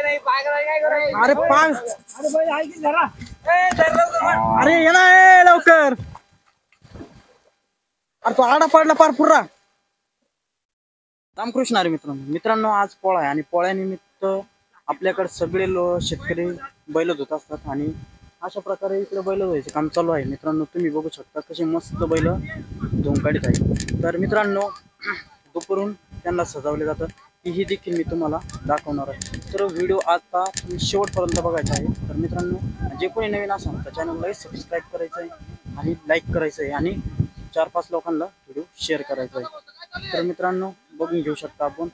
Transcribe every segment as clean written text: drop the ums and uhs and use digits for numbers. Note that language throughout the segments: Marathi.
अरे पाग अरे ये ना लवकर. अरे तो आडा पडला पार पुरा. रामकृष्ण हरी मित्रांनो आज पोळा आहे आणि पोळ्यानिमित्त आपल्याकडे सगळे शेतकरी बैल धुत असतात आणि अशा प्रकारे इकडे बैल धुवायचे काम चालू आहे. मित्रांनो तुम्ही बघू शकता कसे मस्त बैल धुवून काढत आहे. तर मित्रांनो दुपारून त्यांना सजवले जातं ही देखील मी तुम्हाला दाखवणार आहे. तर व्हिडिओ आता तुम्ही शेवटपर्यंत बघायचा आहे. तर मित्रांनो जे कोणी नवीन असाल तर चॅनलला सबस्क्राईब करायचं आहे आणि लाईक करायचं आहे आणि 4-5 लोकांना व्हिडिओ शेअर करायचा आहे. तर मित्रांनो बघून घेऊ शकता आपण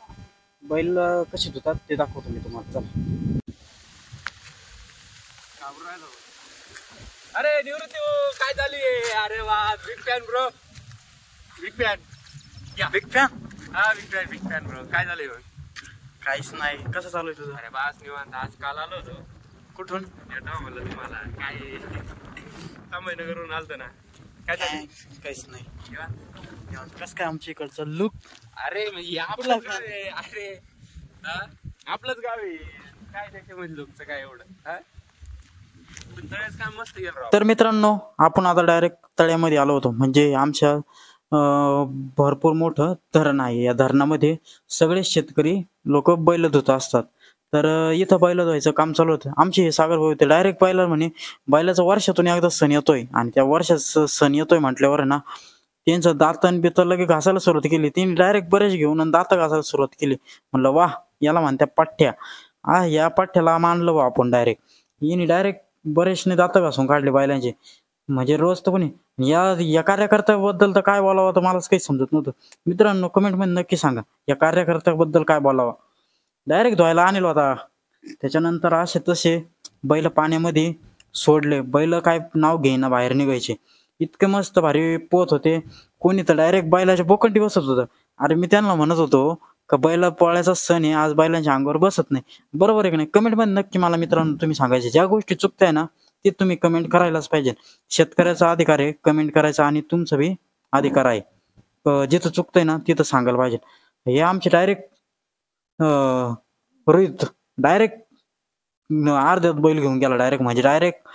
बैल कसे धुतात ते दाखवतो मी तुम्हाला. चला. अरे निवृत्ती काय चालू आहे? अरे वा big fan bro. Big fan big fan. हा बिग फॅन ब्रो. काय झालंय? काहीच नाही. कसं चालू आहे तुझं? अरे बास निवांत. आज काल आलो होतो. कुठून? येतो म्हणलं तुम्हाला काय संभाजीनगरहून आलतो ना. काय चालू? काहीच नाही. कसं काय आमच्या इकडचं लुक? अरे म्हणजे आपलं गाव आहे. अरे आपलंच गाव आहे. काय त्याच्यामध्ये लोकचं काय एवढं काय मस्त गेलं राव. तर मित्रांनो आपण आता डायरेक्ट तळ्यामध्ये आलो होतो. म्हणजे आमच्या भरपूर मोठं धरण आहे. या धरणामध्ये सगळे शेतकरी लोक बैल धुत असतात. तर इथं बैल धुवायचं काम चालू होतं. आमचे हे सागर भाऊ होते डायरेक्ट बैल म्हणे बैलाचा वर्षातून एकदा सण येतोय आणि त्या वर्षात सण येतोय म्हटल्यावर ना त्यांचं दातन बितर लगे घासायला सुरुवात केली. त्यांनी डायरेक्ट बरेच घेऊन दात घासायला सुरुवात केली. म्हणलं वाह याला म्हणत्या पाठ्या. या पाठ्याला मानलं वा आपण डायरेक्ट. यांनी डायरेक्ट बरेचने दात घासून काढले बैलांचे. म्हणजे रोज तर कोणी या कार्यकर्त्याबद्दल तर काय बोलावं तर मलाच काही समजत नव्हतं. मित्रांनो कमेंट मध्ये नक्की सांगा या कार्यकर्त्याबद्दल काय बोलावं. डायरेक्ट धुवायला आणलं होता. त्याच्यानंतर असे तसे बैल पाण्यामध्ये सोडले. बैल काय नाव घेईना बाहेर निघायचे. इतके मस्त भारी पोत होते. कोणी तर डायरेक्ट बैलाच्या बोकंडी बसत होतं. अरे मी त्यांना म्हणत होतो का बैल पोळ्याचा सण आहे आज बैलांच्या अंगावर बसत नाही. बरोबर आहे की नाही? कमेंट मध्ये नक्की मला मित्रांनो तुम्ही सांगायचे. ज्या गोष्टी चुकताय ना ते तुम्ही कमेंट करायलाच पाहिजे. शेतकऱ्याचा अधिकार आहे कमेंट करायचा आणि तुमचा बी अधिकार आहे. जिथं चुकतंय ना तिथं सांगायला पाहिजे. हे आमचे डायरेक्ट रोहित डायरेक्ट अर्ध्यात बैल घेऊन गेला डायरेक्ट. म्हणजे डायरेक्ट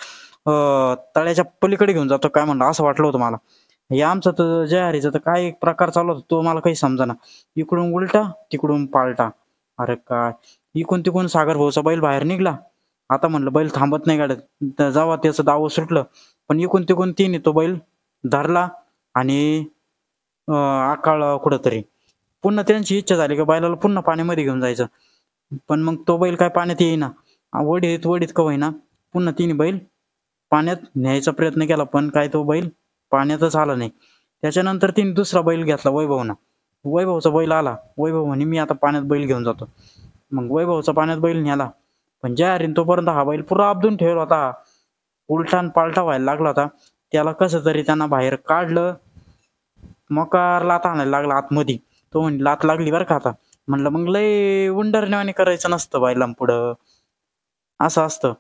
तळ्याच्या पलीकडे घेऊन जातो काय म्हणलं असं वाटलं होतं मला. हे आमचं तर जय हरीचं तर काय प्रकार चालू होता तो मला काही समजा. इकडून उलटा तिकडून पालटा. अरे काय इकडून तिकडून सागर भाऊचा बैल बाहेर निघला. आता म्हणलं बैल थांबत नाही गाडत जेव्हा त्याचं दावं सुटलं. पण इकडून तिकडून तिने तो बैल धरला आणि आकाळ कुठंतरी. पुन्हा त्यांची इच्छा झाली का बैलाला पुन्हा पाण्यामध्ये घेऊन जायचं. पण मग तो बैल काय पाण्यात येईना. वडीत का होईना पुन्हा तिने बैल पाण्यात न्यायचा प्रयत्न केला. पण काय तो बैल पाण्यातच आला नाही. त्याच्यानंतर तिने दुसरा बैल घेतला वैभवचा बैल आला. वैभव म्हणे मी आता पाण्यात बैल घेऊन जातो. मग वैभवचा पाण्यात बैल न्याला. पण जय हरीन तोपर्यंत हा बैल पुरा आपदून ठेवला होता. उलटान पालटा व्हायला लागला होता. त्याला कसं तरी त्यांना बाहेर काढलं. मकार लात आणायला लागला आतमध्ये. तो म्हणजे लात लागली बरं का आता. म्हणलं मग लय उंडरण्यावानी करायचं नसतं बैलां पुढं असं असतं.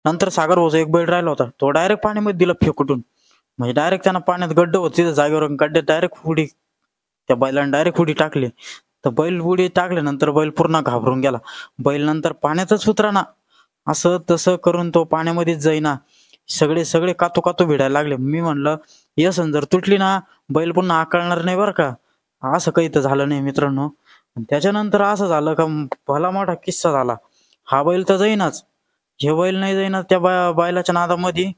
नंतर सागर भाऊचा एक बैल राहिला होता. तो डायरेक्ट पाण्यामध्ये दिला फेकुटून. म्हणजे डायरेक्ट त्यांना पाण्यात गड्ड होत तिथं जागेवर गड्ड्यात डायरेक्ट उडी त्या बैलाने डायरेक्ट उडी टाकली. तर बैल उडी टाकल्यानंतर बैल पूर्ण घाबरून गेला. बैल नंतर पाण्यातच उतराना. असं तसं करून तो पाण्यामध्येच जाईना. सगळे कातू भिडायला लागले. मी म्हणलं यसन जर तुटली ना बैल पुन्हा आकळणार नाही बरं का. असं काही तर झालं नाही मित्रांनो. त्याच्यानंतर असं झालं का भला मोठा किस्सा झाला. हा बैल तर जाईनाच. हे बैल नाही जाईना. त्या बैलाच्या नादामध्ये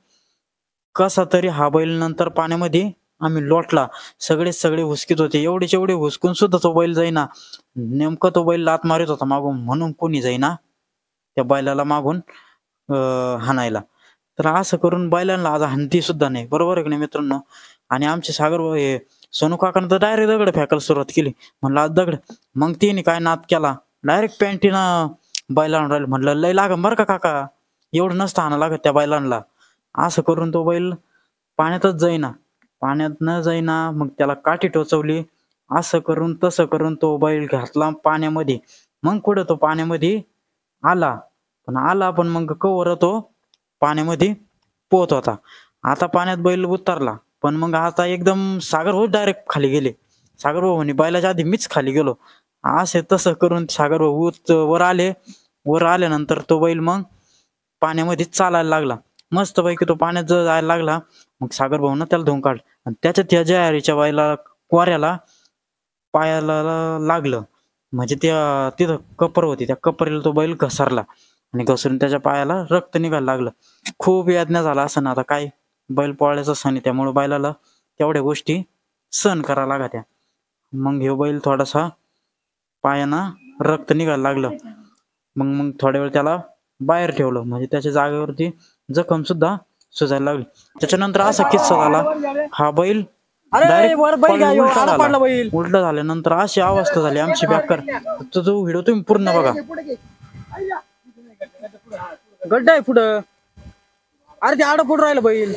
कसा तरी हा बैल नंतर पाण्यामध्ये आम्ही लोटला. सगळे हुसकीत होते. एवढे हुसकून सुद्धा तो बैल जाईना. नेमकं तो बैल लात मारित होता मागून म्हणून कोणी जाईना त्या बैलाला मागून हाणायला. तर असं करून बैलांना आज हाणती सुद्धा नाही. बरोबर आहे की नाही मित्रांनो? आणि आमचे सागर हे सोनू काकानं तर डायरेक्ट दगड फेकायला सुरुवात केली. म्हणलं आज दगड. मग तिने काय नाद केला डायरेक्ट पॅन्टीनं बैलांना राहिलं. म्हणलं लय लागम बरं का काका एवढं नसतं हाणं लागत त्या बैलांना. असं करून तो बैल पाण्यातच जाईना. पाण्यात न जाईना मग त्याला काठी टोचवली. असं करून तसं करून तो बैल घातला पाण्यामध्ये. मग कुठं तो पाण्यामध्ये आला. पण मग कवर तो पाण्यामध्ये पोहत होता. आता पाण्यात बैल उतरला. पण मग आता एकदम सागर भाऊ डायरेक्ट खाली गेले. सागर भाऊ म्हणे बैलाच्या आधी मीच खाली गेलो. असे तसं करून सागर भाऊ वर आले. वर आल्यानंतर तो बैल मग पाण्यामध्ये चालायला लागला. मस्तपैकी तो पाण्यात जर जायला लागला मग सागर भाऊन त्याला धुवून काढ आणि त्याच्यात या जयारीच्या बैला कोऱ्याला पायाला लागलं. म्हणजे त्या तिथं कपर होती, त्या कपरीला तो बैल घसरला आणि घसरून त्याच्या पायाला रक्त निघायला लागलं. खूप यातना झाला असं ना. आता काय बैल पोळ्याचा सण आहे त्यामुळे बैलाला तेवढ्या गोष्टी सहन करायला लागत्या. मग ह्यो बैल थोडासा पायानं रक्त निघायला लागलं. मग थोड्या वेळ त्याला बाहेर ठेवलं म्हणजे त्याच्या जागेवरती जखम सुद्धा सुजायला लागली. त्याच्यानंतर असा किस्सा झाला, हा बैल उलटा झाल्यानंतर अशी अवस्था झाली आमची बेकार. तो जो व्हिडिओ तुम्ही पूर्ण बघा. गड्डा आहे पुढं. अरे ते आड पुढं राहिलं बैल.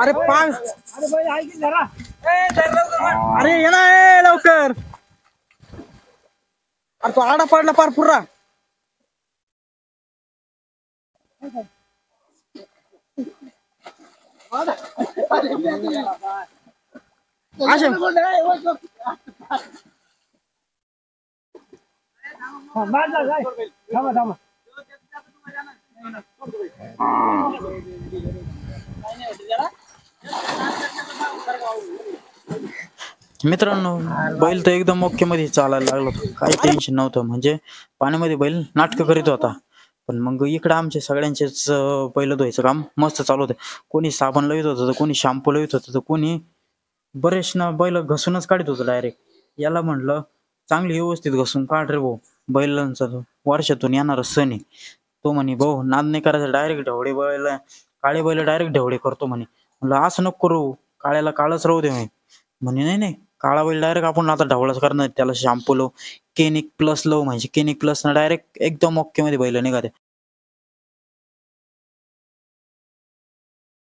अरे पाग. अरे ये ना लवकर. अरे तो आडा पडला पार पुरा. मित्रांनो बैल तर एकदम ओके मध्ये चालायला लागला होता, काही टेन्शन नव्हतं. म्हणजे पाण्यामध्ये बैल नाटकं करीत होता. पण मग इकडं आमचे सगळ्यांचेच बैल धुवायचं काम मस्त चालू होतं. कोणी साबण लावित होतं तर कोणी शॅम्पू लावित होतं तर कोणी बरेचना बैल घसूनच काढत होतं डायरेक्ट. याला म्हणलं चांगली व्यवस्थित घसून काढ रे भाऊ, बैलांचा वर्षातून येणारा सण आहे. तो म्हणे भाऊ नाद नाही करायचा, डायरेक्ट ढवळे बैल काळे बैल डायरेक्ट ढवळे करतो म्हणे. म्हणलं असं नको करू, काळ्याला काळच राहू दे म्हणे. नाही नाही, काळा बैल डायरेक्ट आपण आता ढवळाच करणार, त्याला शॅम्पू लावू, केनिक प्लस लावू. म्हणजे केनिक प्लस ना डायरेक्ट एकदम ओके मध्ये बैल निघाले.